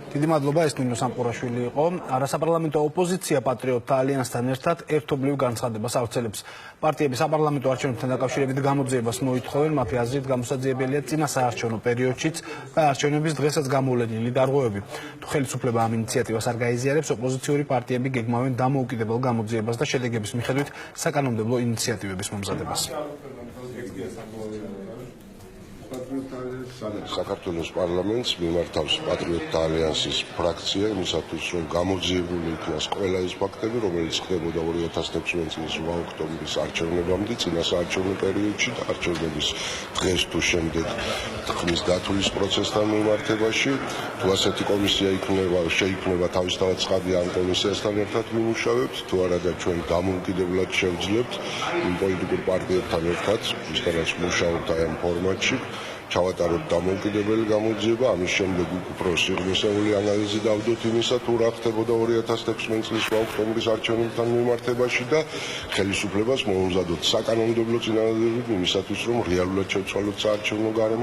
დიდი მადლობა, ეს ნინო სამყურაშვილი იყო. Არასაპარლამენტო ოპოზიცია პატრიოტთა ალიანსთან ერთად ერთობლივ განცხადებას ავრცელებს. პარტიები საპარლამენტო არჩევნებთან დაკავშირებით გამოძიებას მოითხოვენ, მათი აზრით გამოსაძიებელია წინა საარჩევნო პერიოდშიც და არჩევნების დღესაც გამოვლენილი დარღვევები. თუ ხელისუფლება ამ ინიციატივას არ გაიზიარებს, ოპოზიციური პარტიები გეგმავენ დამოუკიდებელ გამოძიებას და შედეგების მიხედვით საკანონმდებლო ინიციატივების მომზადებას. საქართველოს პარლამენტს მიმართავს პატრიოტთა ალიანსის ფრაქცია იმისათვის, რომ გამოძიებული იქნას ყველა ის ფაქტები, რომელიც ხდებოდა 2016 წლის ოქტომბრის არჩევნებამდე, წინა საარჩევნო პერიოდში და არჩევნების დღეს თუ შემდეგ ხმის დათვლის პროცესთან მიმართებაში. თუ ასეთი კომისია შეიქმნება, თავისთავად ცხადია ამ კომისიასთან ერთად ვიმუშავებთ, თუ არა და ჩვენ დამოუკიდებლად შევძლებთ იმ პოლიტიკურ პარტიებთან ერთად, ვისთანაც მუშაობთ აი ამ ფორმატში. ჩავატაროთ დამოუკიდებელი გამოძიება, ამის შემდეგ უფრო სიღრმისეული ანალიზი დავდოთ იმისა, თუ რა ხდებოდა 2016 წლის ოქტომბრის არჩევნებთან მიმართებაში და ხელისუფლებას მოუმზადოთ საკანონმდებლო წინადადებები იმისათვის, რომ რეალურად შევცვალოთ საარჩევნო გარემო.